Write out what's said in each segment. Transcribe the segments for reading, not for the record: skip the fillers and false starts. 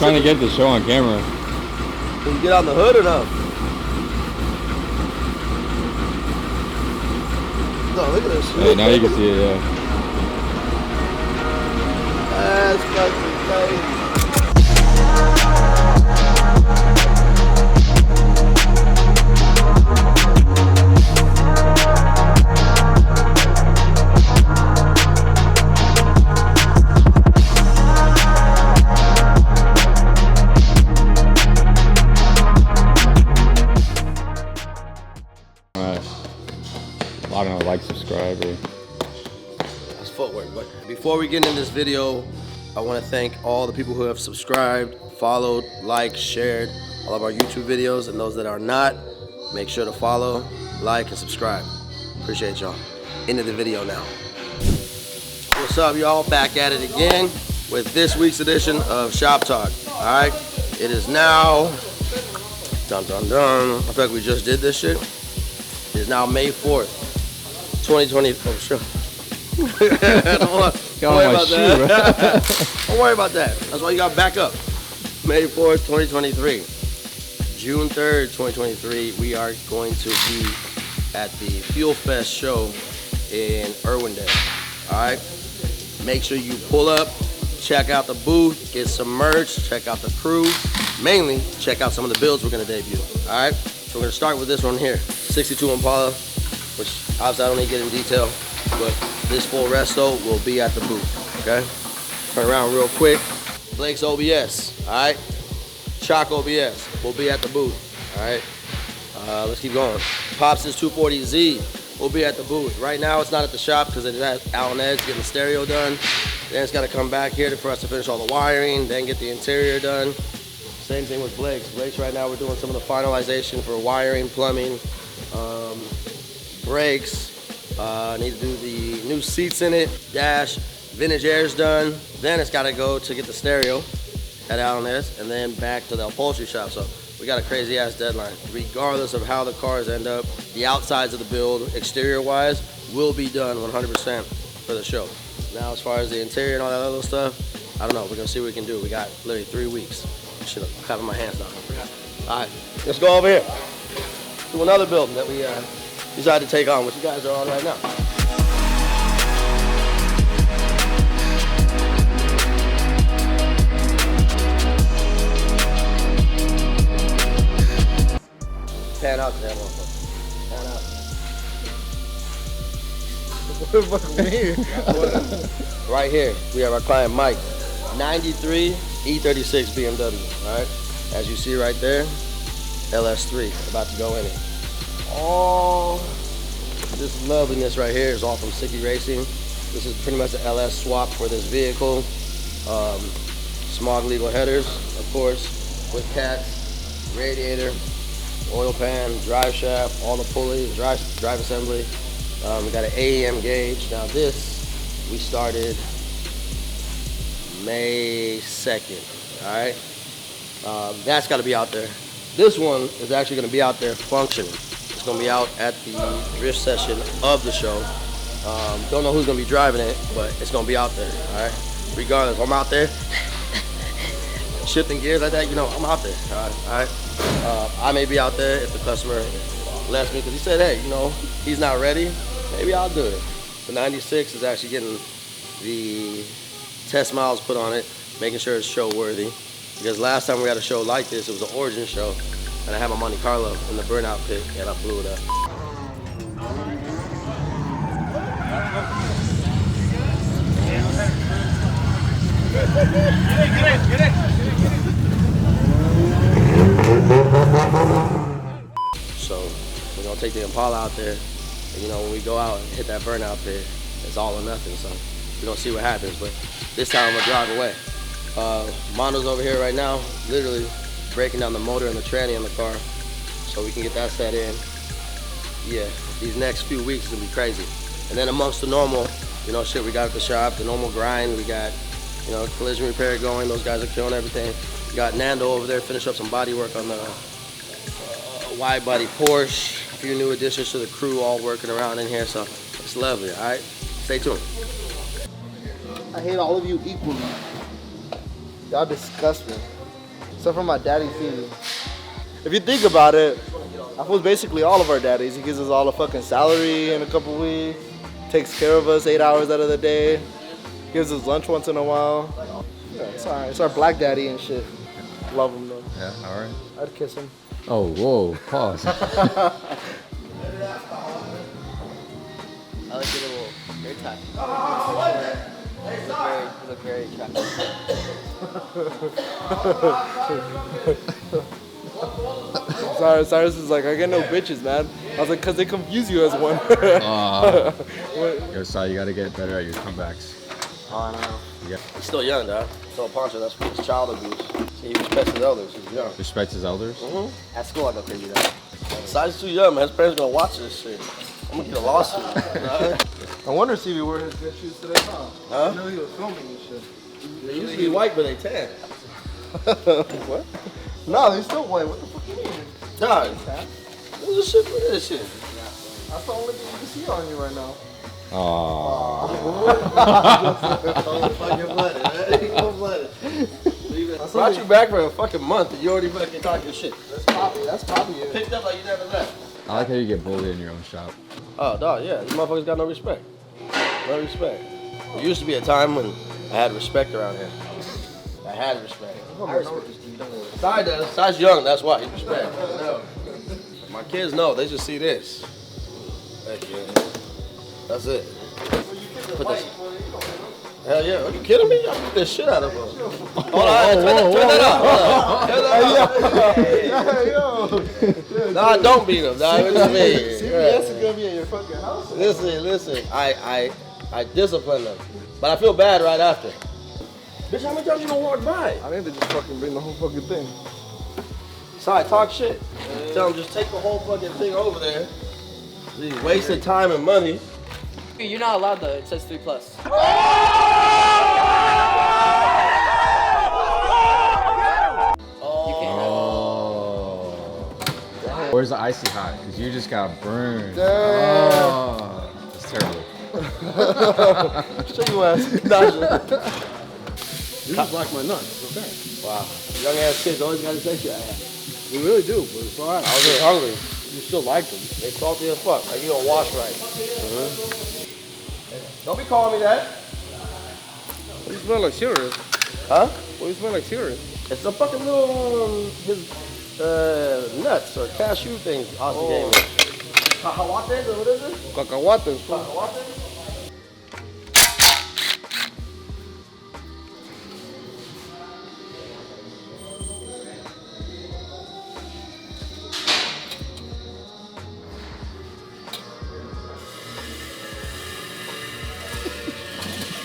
trying to get the show on camera. Can you get on the hood or no? No, look at this. Hey, now you can see it, yeah. That's fucking crazy. I don't know, like, subscribe, or... That's footwork. But before we get into this video, I want to thank all the people who have subscribed, followed, liked, shared all of our YouTube videos, and those that are not, make sure to follow, like, and subscribe. Appreciate y'all. Into the video now. What's up, y'all? Back at it again with this week's edition of Shop Talk. All right, it is now, dun dun dun. I feel like we just did this shit. It is now May 4th. 2020. Oh, sure. Don't worry about that. Don't worry about that. That's why you got to back up. May 4th, 2023. June 3rd, 2023. We are going to be at the Fuel Fest show in Irwindale. All right. Make sure you pull up, check out the booth, get some merch, check out the crew. Mainly, check out some of the builds we're going to debut. All right. So we're going to start with this one here. 62 Impala, which obviously I don't need to get in detail, but this full resto will be at the booth, okay? Turn around real quick. Blake's OBS, all right? Chalk OBS will be at the booth, all right? Let's keep going. Pops' 240Z will be at the booth. Right now it's not at the shop because it's at Allen Edge getting the stereo done. Then it's got to come back here for us to finish all the wiring, then get the interior done. Same thing with Blake's. Blake's right now we're doing some of the finalization for wiring, plumbing, brakes. Need to do the new seats in it, dash, vintage air's done. Then it's got to go to get the stereo at Allen Edge and then back to the upholstery shop. So we got a crazy ass deadline. Regardless of how the cars end up, the outsides of the build, exterior wise, will be done 100% for the show. Now as far as the interior and all that other stuff, I don't know. We're gonna see what we can do. We got literally 3 weeks. Shit, I'm clapping my hands now. I forgot. All right, let's go over here to another building that we decided to take on, which you guys are on right now. Pan out to that motherfucker. Right here, we have our client Mike. 93 E36 BMW, all right? As you see right there, LS3 about to go in it. All this loveliness right here is all from Simi Racing. This is pretty much the LS swap for this vehicle. Smog legal headers, of course, with cats, radiator, oil pan, drive shaft, all the pulleys, drive assembly. We got an AEM gauge. Now this, we started May 2nd, all right? That's got to be out there. This one is actually going to be out there functioning. It's going to be out at the drift session of the show. Don't know who's going to be driving it, but it's going to be out there, all right? Regardless, I'm out there shifting gears like that, you know, I'm out there, all right? I may be out there if the customer lets me, because he said, hey, you know, he's not ready. Maybe I'll do it. The 96 is actually getting the test miles put on it, making sure it's show worthy. Because last time we had a show like this, it was an origin show, and I had my Monte Carlo in the burnout pit, and I blew it up. So we're gonna take the Impala out there, and you know, when we go out and hit that burnout pit, it's all or nothing. So we're gonna see what happens, but this time I'm gonna drive away. Mondo's over here right now, literally breaking down the motor and the tranny in the car so we can get that set in. Yeah, these next few weeks is gonna be crazy. And then amongst the normal, you know, shit we got at the shop, the normal grind, we got, you know, collision repair going, those guys are killing everything. We got Nando over there, finish up some body work on the wide body Porsche, a few new additions to the crew all working around in here, so it's lovely, all right? Stay tuned. I hate all of you equally. Y'all disgust me. Except for my daddy Simi. If you think about it, I was basically all of our daddies. He gives us all a fucking salary in a couple weeks, takes care of us 8 hours out of the day, gives us lunch once in a while. Yeah, it's alright. It's our black daddy and shit. Love him though. Yeah, all right. I'd kiss him. Oh, whoa, pause. I like your little hair tie. You look very attractive. Cyrus is like, I get no bitches, man. I was like, cause they confuse you as one. Yo, Si, you gotta get better at your comebacks. Oh, I know. Yeah. He's still young, dog. So Poncho, that's child abuse. See, he respects his elders. He's young. Respect his elders. At school, I go crazy though. Size too young, man. His parents gonna watch this shit. I'm gonna get a lawsuit. I wonder if he wore his good shoes today, huh? Huh? I know he was filming and shit. They used to be white, but they tan. What? No, they still white. What the fuck you mean? Dog, look at shit. Look at this shit. That's the only thing you can see on you right now. Aww. Fucking blooded, man. Cold-blooded. Brought you back for a fucking month and you already fucking talking shit. That's Poppy. That's Poppy. Picked up like you never left. I like how you get bullied in your own shop. Oh, dog, yeah. These motherfuckers got no respect. No respect. There used to be a time when I had respect around here. I had respect. I respect this dude, don't worry. Sai does. Sai's young, that's why. He respect. No. My kids know. They just see this. Heck yeah. That's it. Put this. Hell yeah. Are you kidding me? I beat the shit out of him. Hold on. Turn that up. Nah, don't beat him. Nah, what do you mean? CBS is gonna be at your fucking house. Listen. I discipline them. But I feel bad right after. Bitch, how many times you gonna walk by? I think they just fucking bring the whole fucking thing. Sorry, talk shit. Tell them just take the whole fucking thing over there. You wasted time and money. You're not allowed though. It says 3+. You can't have Oh. Where's the icy hot? Because you just got burned. Damn. Oh, that's terrible. Show you ass. You just like my nuts. Okay. Wow. Young ass kids always gotta say shit. We really do, but it's alright. I was really hungry. You still like them. They salty as fuck. Like you don't wash right. Don't be calling me that. You smell like cereal. Huh? Well, you smell like cereal. It's a fucking little his nuts or cashew things. Austin gave me. Cacahuates or what is it? Cacahuates. Cacahuates?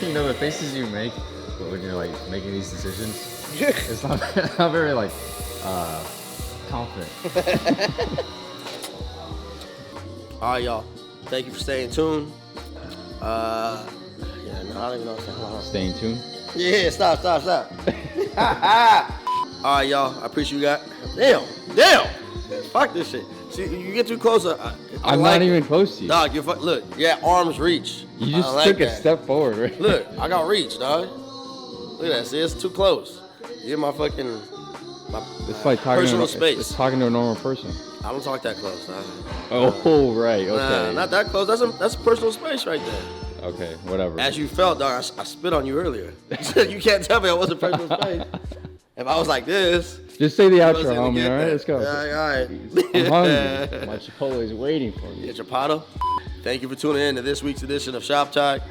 You know, the faces you make when you're like making these decisions, it's not very like confident. All right, y'all. Thank you for staying tuned. Yeah, no, I don't even know what to say. Staying tuned. Yeah, stop. All right, y'all. I appreciate you guys. Damn. Fuck this shit. See, you get too close. I'm not even close to you. Dog, look, yeah, arms reach. You I just like took a that. step forward, right? Look, I got reach, dog. Look at that. See, it's too close. You're my fucking It's like talking personal to space. It's talking to a normal person. I don't talk that close, dog. Oh, right. Okay. Nah, not that close. That's personal space right there. Okay, whatever. As you felt, dog, I spit on you earlier. You can't tell me I wasn't personal space. If I was like this, Just say the you outro, wasn't gonna homie. get All right, that. let's go. Yeah, all right. I'm hungry. My Chipotle is waiting for me. Get your pato. Thank you for tuning in to this week's edition of Shop Talk.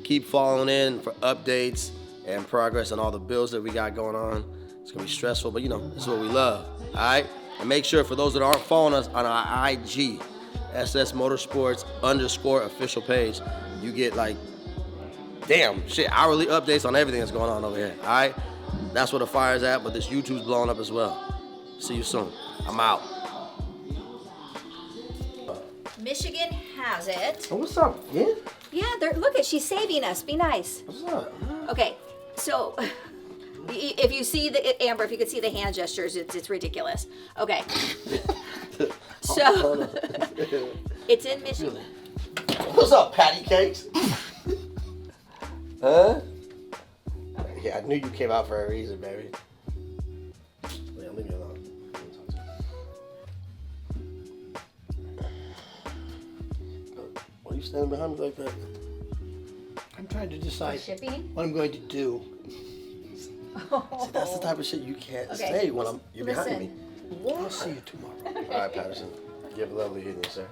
Keep following in for updates and progress on all the builds that we got going on. It's gonna be stressful, but you know, this is what we love. All right? And make sure for those that aren't following us on our IG, ss.motorsports_official page, you get like, damn, shit, hourly updates on everything that's going on over here. All right? That's where the fire's at, but this YouTube's blowing up as well. See you soon. I'm out. Michigan has it. Oh, what's up? Yeah? Yeah, look at, she's saving us. Be nice. What's up? Okay, so if you see Amber, if you could see the hand gestures, it's ridiculous. Okay. So it's in Michigan. What's up, patty cakes? Huh? I knew you came out for a reason, baby. Wait, leave me alone. Why are you standing behind me like that? I'm trying to decide Shipping? what I'm going to do. See, that's the type of shit you can't say when you're behind me. Listen. I'll see you tomorrow. All right, Patterson. You have a lovely evening, sir.